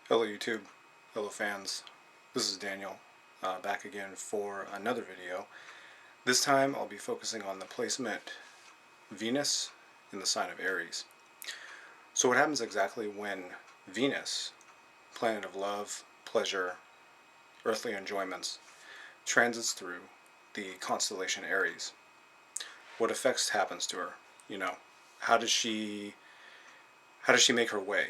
Hello YouTube, hello fans, this is Daniel, back again for another video. This time I'll be focusing on the placement Venus in the sign of Aries. So what happens exactly when Venus, planet of love, pleasure, earthly enjoyments, transits through the constellation Aries? What effects happens to her? You know, how does she make her way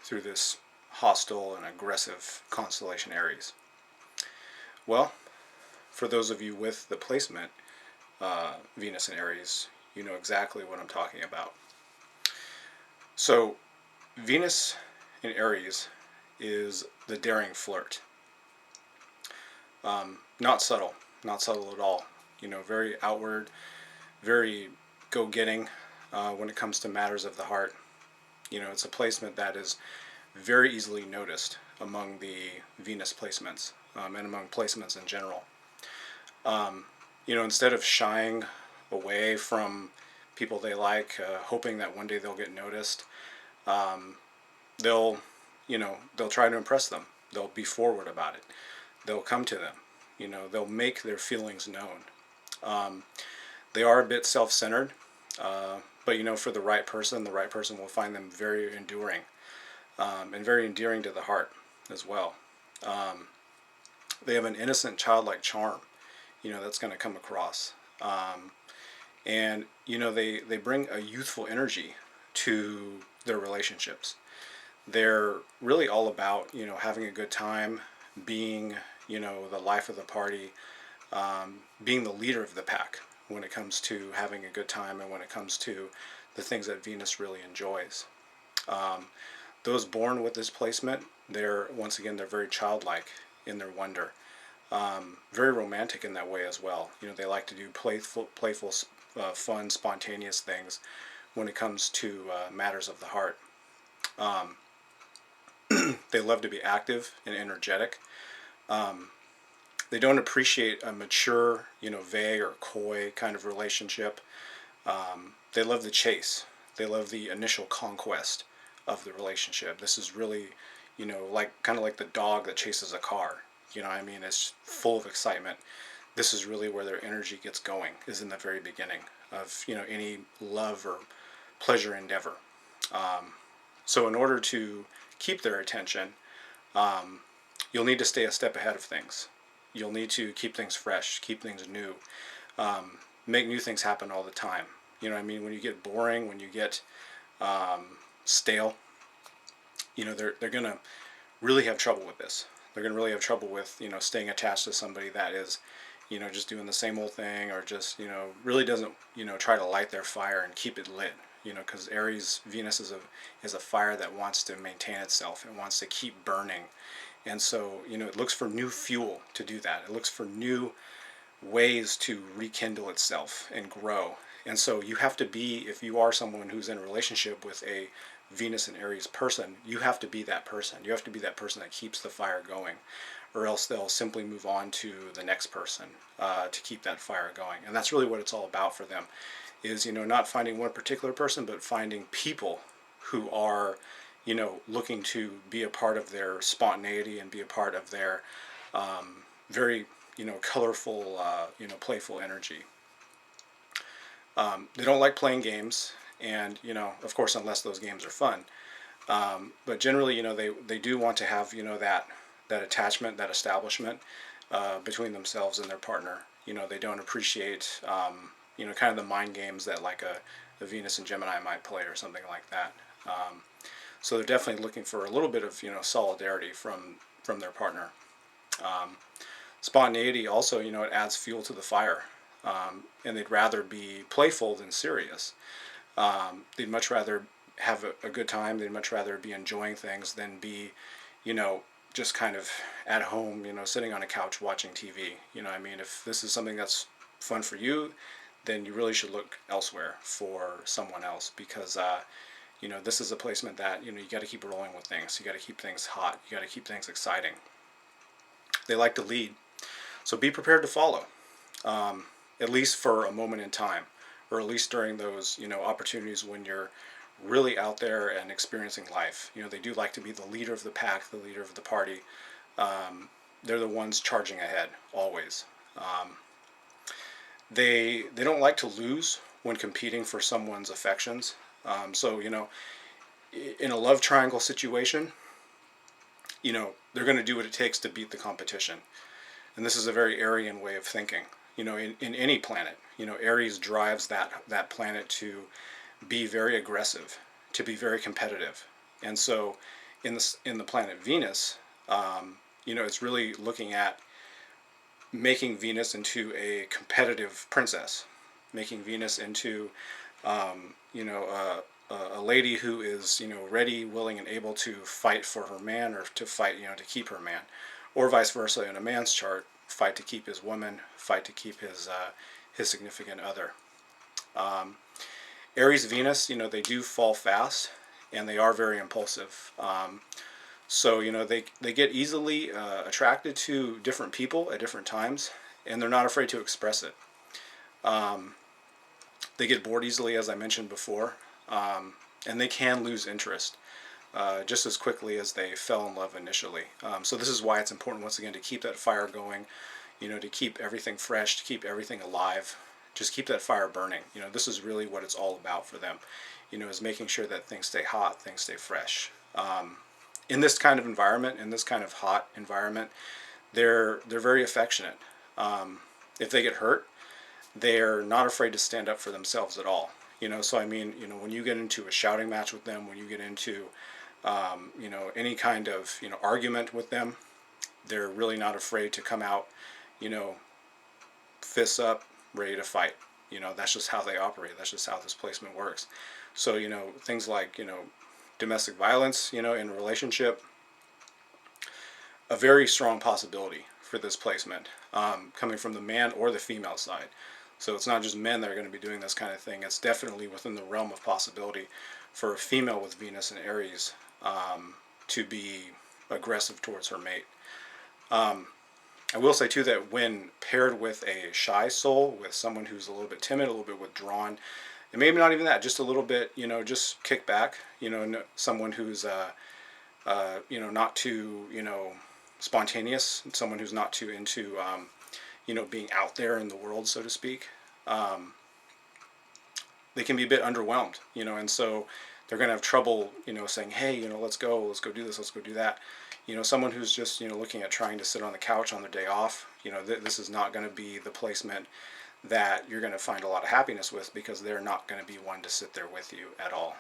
through this hostile and aggressive constellation Aries? Well, for those of you with the placement Venus in Aries, you know exactly what I'm talking about. So, Venus in Aries is the daring flirt. Not subtle, not subtle at all. You know, very outward, very go-getting when it comes to matters of the heart. You know, it's a placement that is very easily noticed among the Venus placements and among placements in general. You know, instead of shying away from people they like, hoping that one day they'll get noticed, they'll, they'll try to impress them. They'll be forward about it. They'll come to them. You know, they'll make their feelings known. They are a bit self-centered, but you know, for the right person will find them very enduring and very endearing to the heart as well. They have an innocent, childlike charm, you know, that's going to come across. And, you know, they bring a youthful energy to their relationships. They're really all about, you know, having a good time, being, you know, the life of the party, being the leader of the pack when it comes to having a good time and when it comes to the things that Venus really enjoys. Those born with this placement, once again, they're very childlike in their wonder. Very romantic in that way as well. You know, they like to do playful, fun, spontaneous things when it comes to matters of the heart. They love to be active and energetic. They don't appreciate a mature, you know, vague or coy kind of relationship. They love the chase. They love the initial conquest of the relationship. This is really, you know, like kind of like the dog that chases a car. You know what I mean? It's full of excitement. This is really where their energy gets going, is in the very beginning of, you know, any love or pleasure endeavor. So in order to keep their attention, you'll need to stay a step ahead of things. You'll need to keep things fresh, keep things new, make new things happen all the time. You know what I mean? When you get boring, when you get stale, you know, they're going to really have trouble with this. They're going to really have trouble with, you know, staying attached to somebody that is, you know, just doing the same old thing, or just, you know, really doesn't, you know, try to light their fire and keep it lit. You know, because Aries, Venus is a fire that wants to maintain itself. It wants to keep burning. And so, you know, it looks for new fuel to do that. It looks for new ways to rekindle itself and grow. And so you have to be, if you are someone who's in a relationship with a Venus and Aries person, you have to be that person. You have to be that person that keeps the fire going, or else they'll simply move on to the next person to keep that fire going. And that's really what it's all about for them, is, you know, not finding one particular person, but finding people who are, you know, looking to be a part of their spontaneity and be a part of their very, you know, colorful, you know, playful energy. They don't like playing games, and, you know, of course, unless those games are fun. But generally, you know, they do want to have, you know, that attachment, that establishment between themselves and their partner. You know, they don't appreciate, you know, kind of the mind games that like a Venus and Gemini might play or something like that. So they're definitely looking for a little bit of, you know, solidarity from their partner. Spontaneity also, you know, it adds fuel to the fire, and they'd rather be playful than serious. They'd much rather have a good time. They'd much rather be enjoying things than be, you know, just kind of at home, you know, sitting on a couch watching TV. You know, I mean, if this is something that's fun for you, then you really should look elsewhere for someone else, because you know, this is a placement that, you know, you got to keep rolling with things. You got to keep things hot. You got to keep things exciting. They like to lead, so be prepared to follow, at least for a moment in time, or at least during those, you know, opportunities when you're really out there and experiencing life. They do like to be the leader of the pack, the leader of the party. They're the ones charging ahead always. Um, they don't like to lose when competing for someone's affections. So in a love triangle situation, they're going to do what it takes to beat the competition. And this is a very Aryan way of thinking. In any planet, Aries drives that planet to be very aggressive, to be very competitive. And so in the planet Venus, it's really looking at making Venus into a competitive princess, making Venus into a lady who is ready, willing, and able to fight for her man, or to fight to keep her man, or vice versa. In a man's chart, fight to keep his woman, fight to keep his significant other. Um, Aries Venus, they do fall fast, and they are very impulsive. So they get easily attracted to different people at different times, and they're not afraid to express it. Um, they get bored easily, as I mentioned before, and they can lose interest just as quickly as they fell in love initially. So this is why it's important, once again, to keep that fire going, to keep everything fresh, to keep everything alive, just keep that fire burning. This is really what it's all about for them, is making sure that things stay hot, things stay fresh. In this kind of environment, in this kind of hot environment, they're very affectionate. If they get hurt, they're not afraid to stand up for themselves at all. So I mean, when you get into a shouting match with them, when you get into any kind of argument with them, they're really not afraid to come out, you know, fists up, ready to fight. That's just how they operate. That's just how this placement works. So things like domestic violence, in a relationship, a very strong possibility for this placement, coming from the man or the female side. So it's not just men that are going to be doing this kind of thing. It's definitely within the realm of possibility for a female with Venus and Aries to be aggressive towards her mate. I will say too that when paired with a shy soul, with someone who's a little bit timid, a little bit withdrawn, and maybe not even that, just a little bit, just kick back, someone who's not too, spontaneous, someone who's not too into, being out there in the world, so to speak, they can be a bit underwhelmed, and so they're going to have trouble, saying, hey, let's go do this, let's go do that. Someone who's just, looking at trying to sit on the couch on their day off, this is not going to be the placement that you're going to find a lot of happiness with, because they're not going to be one to sit there with you at all.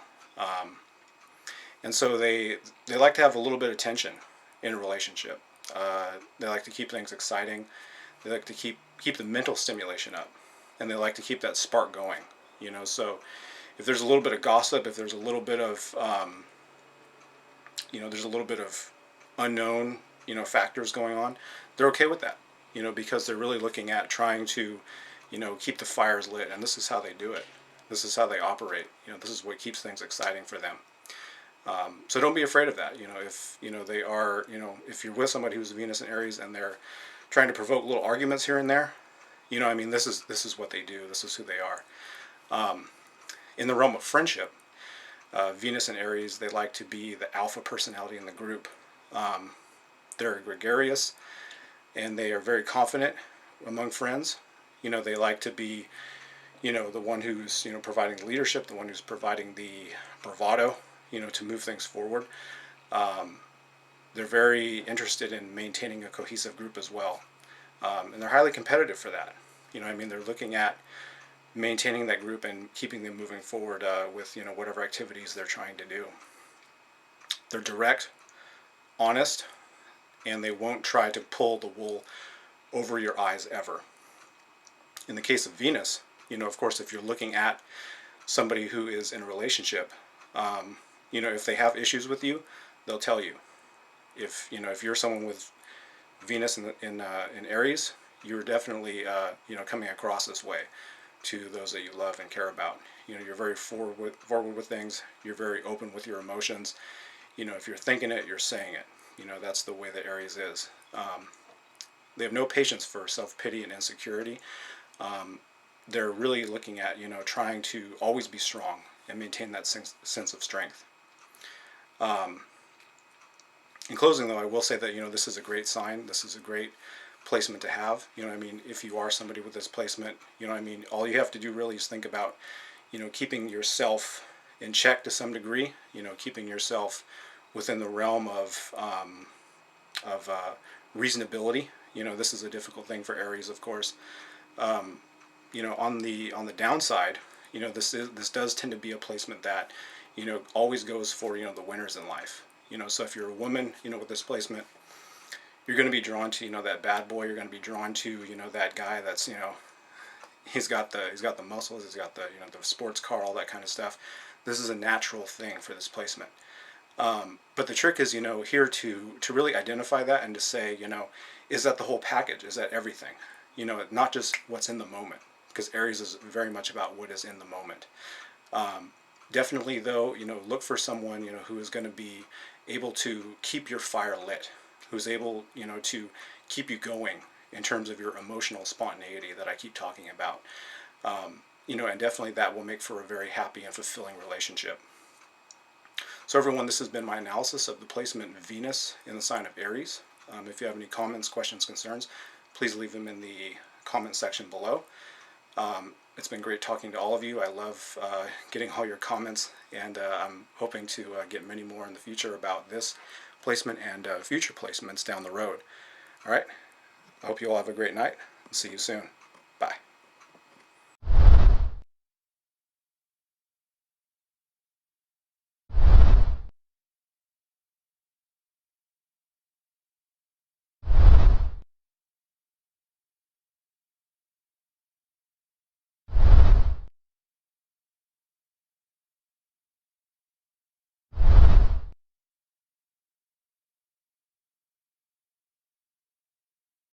And so they like to have a little bit of tension in a relationship. They like to keep things exciting. They like to keep the mental stimulation up, and they like to keep that spark going. So if there's a little bit of gossip, if there's a little bit of there's a little bit of unknown factors going on, they're okay with that. Because they're really looking at trying to keep the fires lit, and this is how they do it. This is how they operate. This is what keeps things exciting for them. So don't be afraid of that. If they are, if you're with somebody who's Venus and Aries and they're trying to provoke little arguments here and there, this is what they do. This is who they are. In the realm of friendship, Venus and Aries, they like to be the alpha personality in the group. They're gregarious, and they are very confident among friends. They like to be, the one who's, providing leadership, the one who's providing the bravado, to move things forward. They're very interested in maintaining a cohesive group as well. And they're highly competitive for that. They're looking at maintaining that group and keeping them moving forward with, whatever activities they're trying to do. They're direct, honest, and they won't try to pull the wool over your eyes ever. In the case of Venus, of course, if you're looking at somebody who is in a relationship, if they have issues with you, they'll tell you. If you're someone with Venus in Aries, you're definitely coming across this way to those that you love and care about. You're very forward with things. You're very open with your emotions. If you're thinking it, you're saying it. That's the way that Aries is. They have no patience for self-pity and insecurity. They're really looking at trying to always be strong and maintain that sense of strength. In closing, though, I will say that, this is a great sign. This is a great placement to have. If you are somebody with this placement, all you have to do really is think about, keeping yourself in check to some degree, keeping yourself within the realm of reasonability. This is a difficult thing for Aries, of course. On the downside, this does tend to be a placement that, always goes for, the winners in life. So if you're a woman, with this placement, you're going to be drawn to, that bad boy. You're going to be drawn to, that guy that's, he's got the muscles, he's got the, the sports car, all that kind of stuff. This is a natural thing for this placement. But the trick is, here to really identify that and to say, is that the whole package? Is that everything? Not just what's in the moment, because Aries is very much about what is in the moment. Definitely, though, look for someone, who is going to be able to keep your fire lit, who's able, to keep you going in terms of your emotional spontaneity that I keep talking about. And definitely that will make for a very happy and fulfilling relationship. So everyone, this has been my analysis of the placement of Venus in the sign of Aries. If you have any comments, questions, concerns, please leave them in the comment section below. It's been great talking to all of you. I love getting all your comments, and I'm hoping to get many more in the future about this placement and future placements down the road. All right, I hope you all have a great night. See you soon.